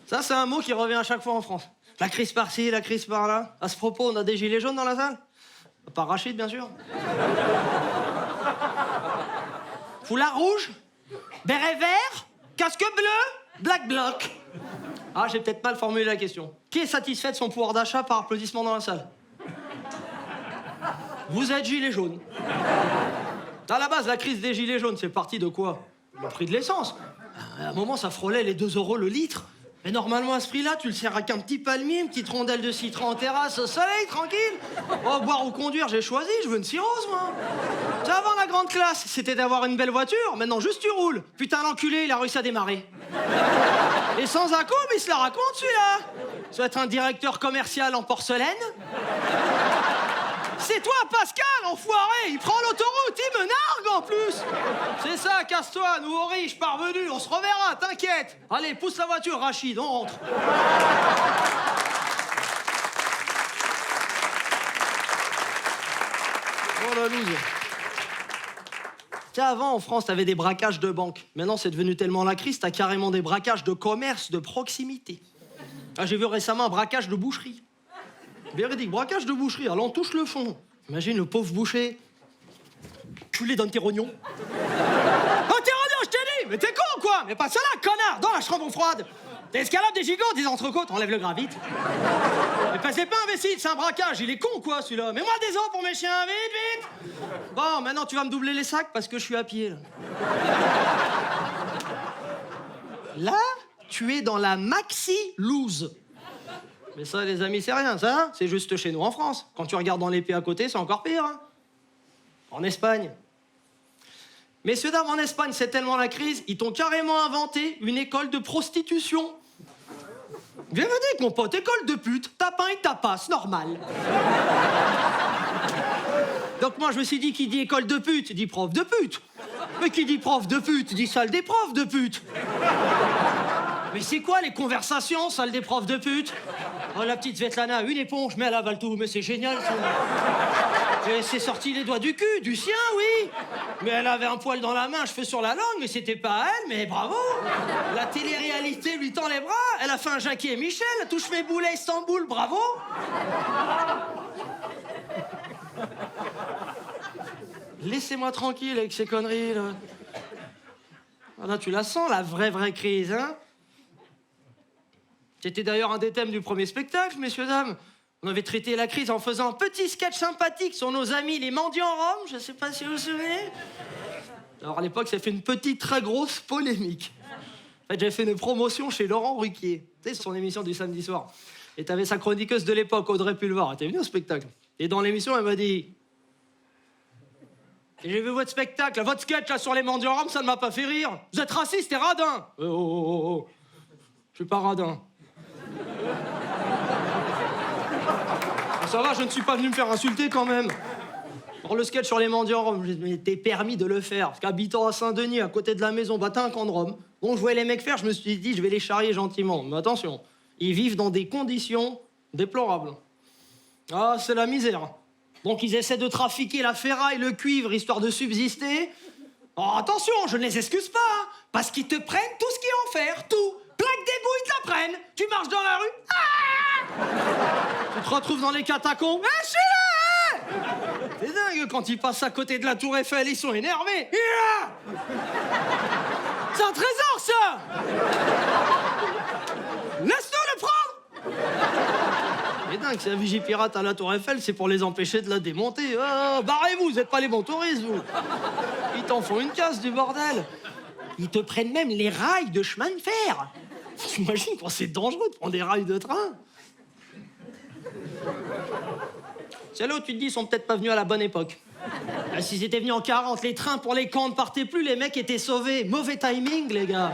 Ça, c'est un mot qui revient à chaque fois en France. La crise par-ci, la crise par-là. À ce propos, on a des gilets jaunes dans la salle? Pas Rachid, bien sûr. Foulard rouge, béret vert, casque bleu, black bloc. Ah, j'ai peut-être mal formulé la question. Qui est satisfait de son pouvoir d'achat par applaudissement dans la salle? Vous êtes gilet jaune. À la base, la crise des gilets jaunes, c'est parti de quoi? Le prix de l'essence. À un moment, ça frôlait les 2 € le litre. Mais normalement, à ce prix-là, tu le sers avec un petit palmier, une petite rondelle de citron en terrasse, au soleil, tranquille. Oh, boire ou conduire, j'ai choisi, je veux une cirrhose, moi. Ça, avant la grande classe, c'était d'avoir une belle voiture. Maintenant, juste tu roules. Putain, l'enculé, il a réussi à démarrer. Et sans acco, mais il se la raconte, celui-là. Ça doit être un directeur commercial en porcelaine. C'est toi, Pascal, enfoiré. Il prend l'autoroute, il me nargue en plus. C'est ça, casse-toi, nouveau riche, parvenu, on se reverra, t'inquiète. Allez, pousse la voiture, Rachid, on rentre. Oh la loose. Tiens, avant, en France, t'avais des braquages de banque. Maintenant, c'est devenu tellement la crise, t'as carrément des braquages de commerce, de proximité. Ah, j'ai vu récemment un braquage de boucherie. Véridique, braquage de boucherie, alors on touche le fond. Imagine le pauvre boucher. Tu les donnes tes rognons. Oh, tes rognons, je t'ai dit. Mais t'es con, quoi? Mais pas cela, connard. Dans la chambre froide. T'escalades des gigots, des entrecôtes, enlève le gras vite. Mais passez pas, imbécile, c'est un braquage. Il est con, quoi, celui-là. Mets-moi des os pour mes chiens, vite, vite. Bon, maintenant, tu vas me doubler les sacs parce que je suis à pied, là. Là, tu es dans la maxi-loose. Mais ça, les amis, c'est rien, ça. Hein, c'est juste chez nous en France. Quand tu regardes dans l'épée à côté, c'est encore pire. Hein. En Espagne. Messieurs, dames, en Espagne, c'est tellement la crise, ils t'ont carrément inventé une école de prostitution. Véridique, mon pote, école de pute. Tapin et tapasse, normal. Donc moi, je me suis dit, qui dit école de pute, dit prof de pute. Mais qui dit prof de pute, dit salle des profs de pute. Mais c'est quoi les conversations, salle des profs de pute? Oh, la petite Svetlana, une éponge, mais elle avale tout. Mais c'est génial, ça. Et c'est sorti les doigts du cul, du sien, oui. Mais elle avait un poil dans la main, cheveux sur la langue, mais c'était pas elle, mais bravo. La télé-réalité lui tend les bras. Elle a fait un Jackie et Michel, touche mes boulets Istanbul, bravo. Laissez-moi tranquille avec ces conneries, là. Voilà, tu la sens, la vraie crise, hein? C'était d'ailleurs un des thèmes du premier spectacle, messieurs, dames. On avait traité la crise en faisant un petit sketch sympathique sur nos amis les mendiants en Rome, je sais pas si vous vous souvenez. Alors à l'époque, ça fait une petite, très grosse polémique. En fait, j'avais fait une promotion chez Laurent Ruquier, tu sais, son émission du samedi soir. Et t'avais sa chroniqueuse de l'époque, Audrey Pulvar, elle était venue au spectacle. Et dans l'émission, elle m'a dit... J'ai vu votre spectacle, votre sketch là sur les mendiants en Rome, ça ne m'a pas fait rire. Vous êtes raciste et radin. Oh. Je suis pas radin. Ça va, je ne suis pas venu me faire insulter quand même. Alors le sketch sur les mendiants en Rome, je m'étais permis de le faire. Parce qu'habitant à Saint-Denis, à côté de la maison, bah t'as un camp de Rome. Bon, je voyais les mecs faire, je me suis dit, je vais les charrier gentiment. Mais attention, ils vivent dans des conditions déplorables. Ah, c'est la misère. Donc ils essaient de trafiquer la ferraille, le cuivre, histoire de subsister. Oh, attention, je ne les excuse pas, hein, parce qu'ils te prennent tout ce qui est en fer, tout. Plaque d'égout, ils te la prennent. Tu marches dans la rue, tu te retrouves dans les catacombes. Ah, je suis là. C'est dingue, quand ils passent à côté de la tour Eiffel, ils sont énervés. C'est un trésor, ça. Laisse-nous le prendre. C'est dingue, c'est la vigie pirate à la tour Eiffel, c'est pour les empêcher de la démonter. Oh, barrez-vous, vous n'êtes pas les bons touristes, vous. Ils t'en font une casse, du bordel. Ils te prennent même les rails de chemin de fer. T'imagines quand c'est dangereux de prendre des rails de train. C'est là où tu te dis, ils sont peut-être pas venus à la bonne époque. S'ils étaient venus en 40, les trains pour les camps ne partaient plus, les mecs étaient sauvés. Mauvais timing, les gars.